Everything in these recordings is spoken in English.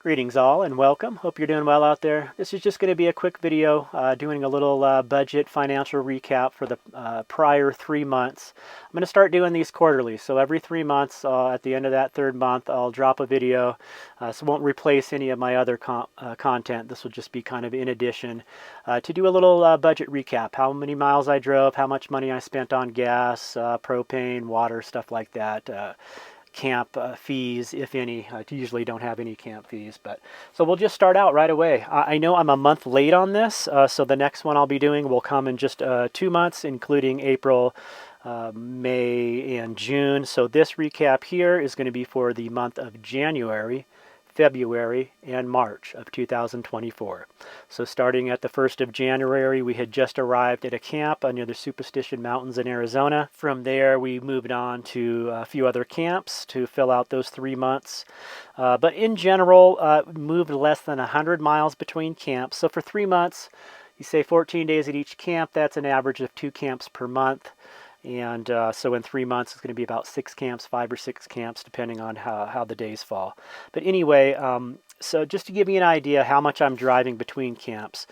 Greetings all and welcome. Hope you're doing well out there. This is just going to be a quick video doing a little budget financial recap for the prior 3 months. I'm going to start doing these quarterly. So every 3 months at the end of that third month I'll drop a video. So it won't replace any of my other content. This will just be kind of in addition to do a little budget recap. How many miles I drove, how much money I spent on gas, propane, water, stuff like that. Camp fees, if any. I usually don't have any camp fees, but so we'll just start out right away. I know I'm a month late on this, so the next one I'll be doing will come in just 2 months, including April, May, and June. So this recap here is going to be for the month of January, February, and March of 2024. So starting at the 1st of January, we had just arrived at a camp near the Superstition Mountains in Arizona. From there, we moved on to a few other camps to fill out those 3 months. But in general, moved less than 100 miles between camps. So for 3 months, you say 14 days at each camp, that's an average of 2 camps per month. And so in 3 months, it's going to be about 6 camps, 5 or 6 camps, depending on how the days fall. But anyway, so just to give you an idea how much I'm driving between camps,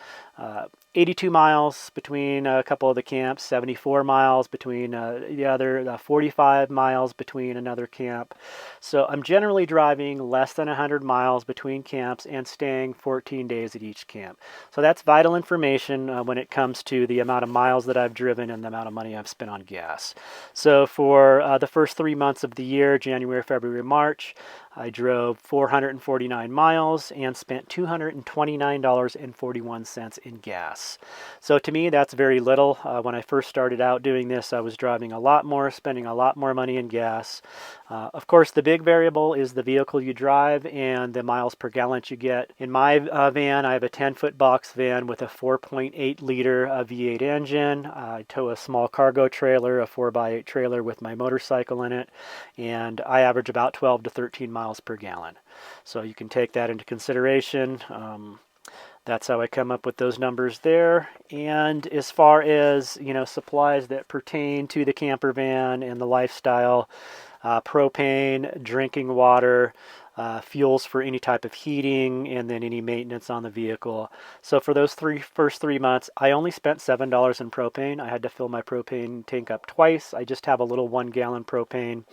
82 miles between a couple of the camps, 74 miles between the other, 45 miles between another camp. So I'm generally driving less than 100 miles between camps and staying 14 days at each camp. So that's vital information when it comes to the amount of miles that I've driven and the amount of money I've spent on gas. So for the first 3 months of the year, January, February, March, I drove 449 miles and spent $229.41 in gas. So to me, that's very little. When I first started out doing this, I was driving a lot more, spending a lot more money in gas. Of course, the big variable is the vehicle you drive and the miles per gallon you get. In my van, I have a 10-foot box van with a 4.8 liter V8 engine. I tow a small cargo trailer, a 4x8 trailer with my motorcycle in it, and I average about 12 to 13 miles per gallon. So you can take that into consideration. That's how I come up with those numbers there. And as far as, supplies that pertain to the camper van and the lifestyle, propane, drinking water, fuels for any type of heating, and then any maintenance on the vehicle. So for those first 3 months, I only spent $7 in propane. I had to fill my propane tank up twice. I just have a little 1-gallon propane.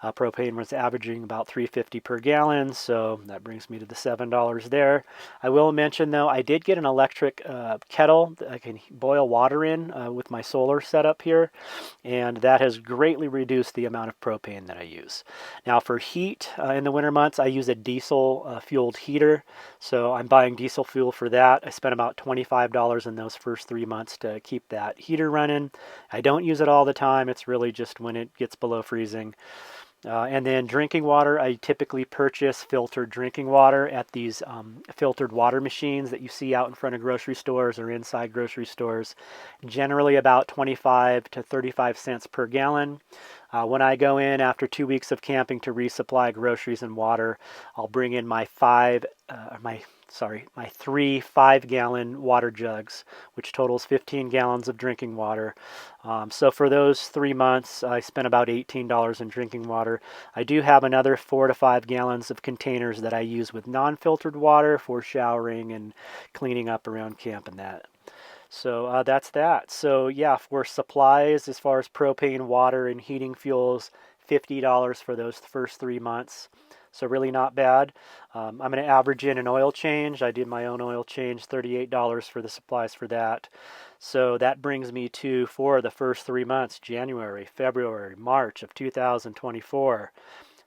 Propane was averaging about $3.50 per gallon, so that brings me to the $7 there. I will mention, though, I did get an electric kettle that I can boil water in with my solar setup here, and that has greatly reduced the amount of propane that I use. Now, for heat in the winter months, I use a diesel-fueled heater, so I'm buying diesel fuel for that. I spent about $25 in those first 3 months to keep that heater running. I don't use it all the time. It's really just when it gets below freezing. And then drinking water, I typically purchase filtered drinking water at these filtered water machines that you see out in front of grocery stores or inside grocery stores, generally about 25 to 35 cents per gallon. When I go in after 2 weeks of camping to resupply groceries and water, I'll bring in my 3 5-gallon water jugs, which totals 15 gallons of drinking water. So for those 3 months, I spent about $18 in drinking water. I do have another 4 to 5 gallons of containers that I use with non-filtered water for showering and cleaning up around camp and that. So that's that. So yeah, for supplies, as far as propane, water, and heating fuels, $50 for those first 3 months. So really not bad. I'm going to average in an oil change. I did my own oil change, $38 for the supplies for that. So that brings me to, for the first 3 months, January, February, March of 2024,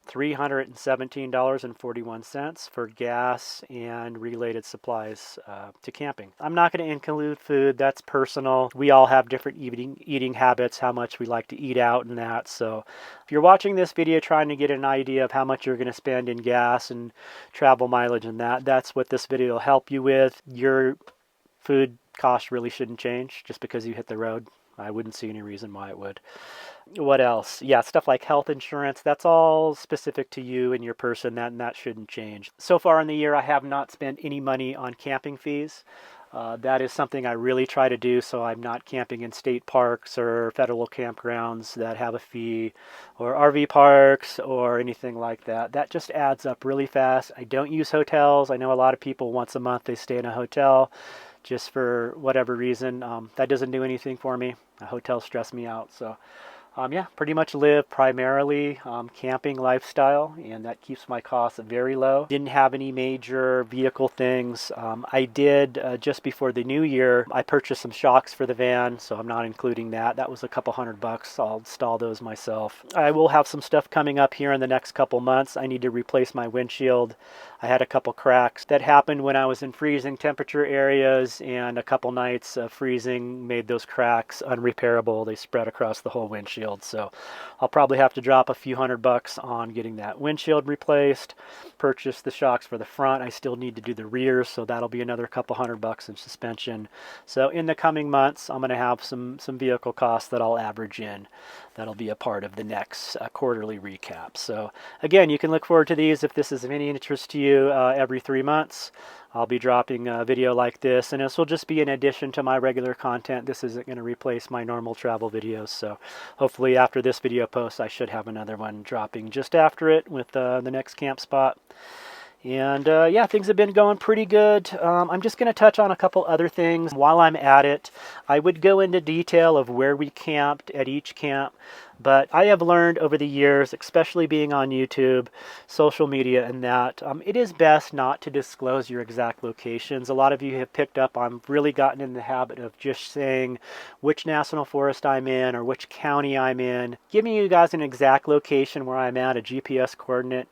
$317.41 for gas and related supplies to camping. I'm not going to include food. That's personal. We all have different eating habits, how much we like to eat out and that. So if you're watching this video trying to get an idea of how much you're going to spend in gas and travel mileage and that's what this video will help you with. Your food cost really shouldn't change just because you hit the road. I wouldn't see any reason why it would. What else? Yeah, stuff like health insurance, that's all specific to you and your person, and that shouldn't change. So far in the year, I have not spent any money on camping fees. That is something I really try to do so I'm not camping in state parks or federal campgrounds that have a fee, or RV parks or anything like that. That just adds up really fast. I don't use hotels. I know a lot of people once a month they stay in a hotel just for whatever reason. That doesn't do anything for me. A hotel stress me out. So yeah, pretty much live primarily camping lifestyle, and that keeps my costs very low. Didn't have any major vehicle things. I did just before the new year, I purchased some shocks for the van, so I'm not including that. That was a couple $100. I'll install those myself. I will have some stuff coming up here in the next couple months. I need to replace my windshield. I had a couple cracks that happened when I was in freezing temperature areas, and a couple nights of freezing made those cracks unrepairable. They spread across the whole windshield. So I'll probably have to drop a few $100 on getting that windshield replaced, purchase the shocks for the front. I still need to do the rears, so that'll be another couple $100 in suspension. So in the coming months, I'm going to have some vehicle costs that I'll average in. That'll be a part of the next quarterly recap. So again, you can look forward to these if this is of any interest to you every 3 months. I'll be dropping a video like this, and this will just be an addition to my regular content. This isn't going to replace my normal travel videos, so hopefully after this video post I should have another one dropping just after it with the next camp spot. And yeah, things have been going pretty good. I'm just going to touch on a couple other things while I'm at it. I would go into detail of where we camped at each camp, but I have learned over the years, especially being on YouTube, social media, and that it is best not to disclose your exact locations. A lot of you have picked up on really gotten in the habit of just saying which national forest I'm in or which county I'm in. Giving you guys an exact location where I'm at, a GPS coordinate.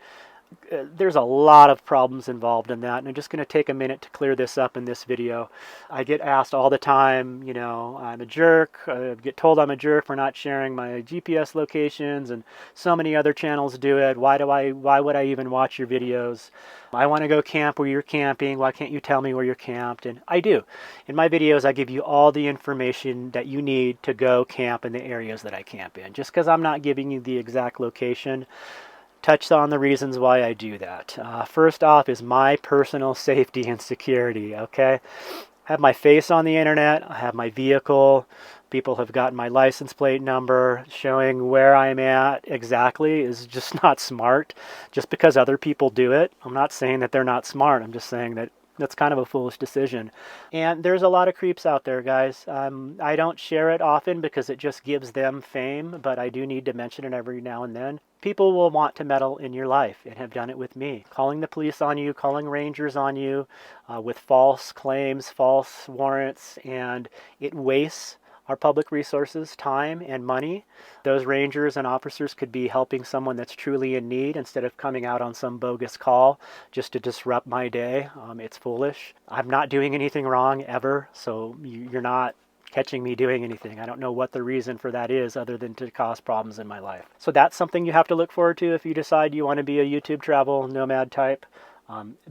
There's a lot of problems involved in that, and I'm just going to take a minute to clear this up in this video. I get asked all the time, you know, I'm a jerk. I get told I'm a jerk for not sharing my GPS locations, and so many other channels do it. Why would I even watch your videos? I want to go camp where you're camping. Why can't you tell me where you're camped? And I do. In my videos, I give you all the information that you need to go camp in the areas that I camp in. Just because I'm not giving you the exact location, touched on the reasons why I do that. First off is my personal safety and security, okay? I have my face on the internet. I have my vehicle. People have gotten my license plate number. Showing where I'm at exactly is just not smart. Just because other people do it, I'm not saying that they're not smart. I'm just saying that that's kind of a foolish decision. And there's a lot of creeps out there, guys. I don't share it often because it just gives them fame, but I do need to mention it every now and then. People will want to meddle in your life and have done it with me. Calling the police on you, calling rangers on you with false claims, false warrants, and it wastes our public resources, time and money. Those rangers and officers could be helping someone that's truly in need instead of coming out on some bogus call just to disrupt my day. It's foolish. I'm not doing anything wrong ever, so you're not catching me doing anything. I don't know what the reason for that is other than to cause problems in my life. So that's something you have to look forward to if you decide you want to be a YouTube travel nomad type.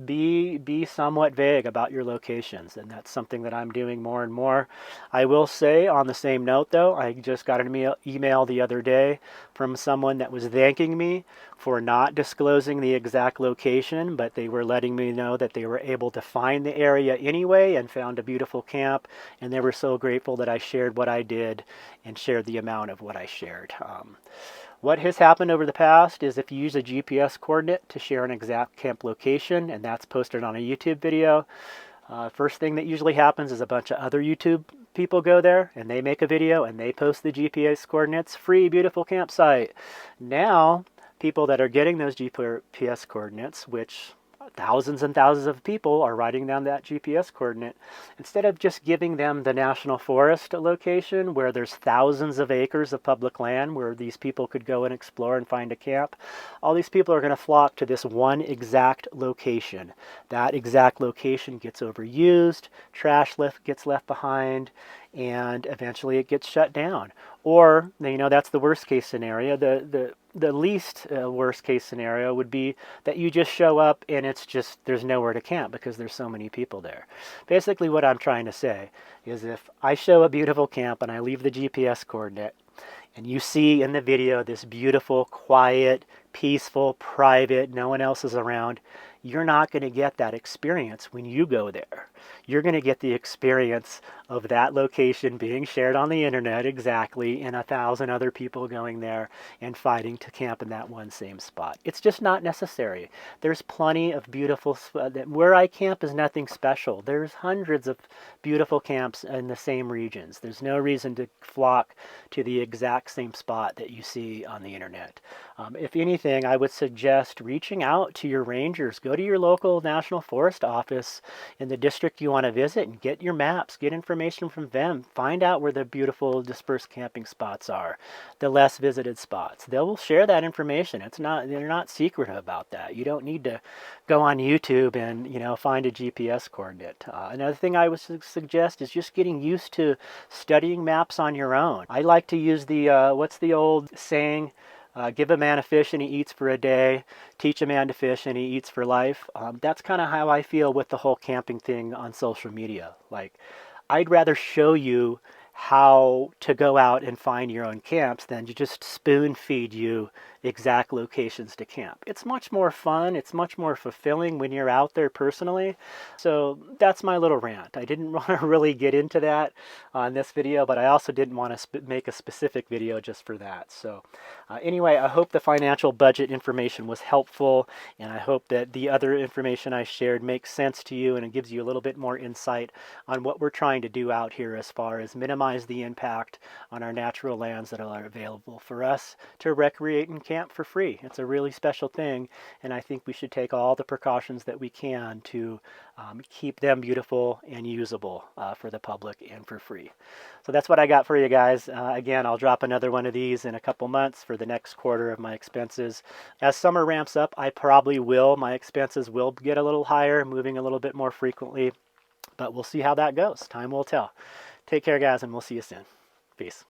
Be somewhat vague about your locations, and that's something that I'm doing more and more. I will say on the same note though, I just got an email the other day from someone that was thanking me for not disclosing the exact location, but they were letting me know that they were able to find the area anyway and found a beautiful camp, and they were so grateful that I shared what I did and shared the amount of what I shared. What has happened over the past is if you use a GPS coordinate to share an exact camp location, and that's posted on a YouTube video, first thing that usually happens is a bunch of other YouTube people go there and they make a video and they post the GPS coordinates, free, beautiful campsite. Now, people that are getting those GPS coordinates, which thousands and thousands of people are writing down that GPS coordinate. Instead of just giving them the national forest location where there's thousands of acres of public land where these people could go and explore and find a camp, all these people are going to flock to this one exact location. That exact location gets overused, trash gets left behind, and eventually it gets shut down. Or, you know, that's the worst case scenario. The least worst case scenario would be that you just show up and it's just, there's nowhere to camp because there's so many people there. Basically what I'm trying to say is if I show a beautiful camp and I leave the GPS coordinate and you see in the video this beautiful, quiet, peaceful, private, no one else is around, you're not going to get that experience when you go there. You're going to get the experience of that location being shared on the internet exactly, and 1,000 other people going there and fighting to camp in that one same spot. It's just not necessary. There's plenty of beautiful, where I camp is nothing special. There's hundreds of beautiful camps in the same regions. There's no reason to flock to the exact same spot that you see on the internet. If anything, I would suggest reaching out to your rangers. Go to your local National Forest office in the district you want to visit and get your maps, get information from them. Find out where the beautiful dispersed camping spots are, the less visited spots. They will share that information. They're not secretive about that. You don't need to go on YouTube and find a GPS coordinate. Another thing I would suggest is just getting used to studying maps on your own. I like to use the what's the old saying? Give a man a fish and he eats for a day. Teach a man to fish and he eats for life. That's kind of how I feel with the whole camping thing on social media. Like, I'd rather show you how to go out and find your own camps than to just spoon feed you exact locations to camp. It's much more fun. It's much more fulfilling when you're out there personally. So that's my little rant. I didn't want to really get into that on this video, but I also didn't want to make a specific video just for that. So anyway, I hope the financial budget information was helpful, and I hope that the other information I shared makes sense to you and it gives you a little bit more insight on what we're trying to do out here as far as minimize the impact on our natural lands that are available for us to recreate and camp for free. It's a really special thing, and I think we should take all the precautions that we can to keep them beautiful and usable for the public and for free. So that's what I got for you guys. Again, I'll drop another one of these in a couple months for the next quarter of my expenses. As summer ramps up, my expenses will get a little higher, moving a little bit more frequently, but we'll see how that goes. Time will tell. Take care, guys, and we'll see you soon. Peace.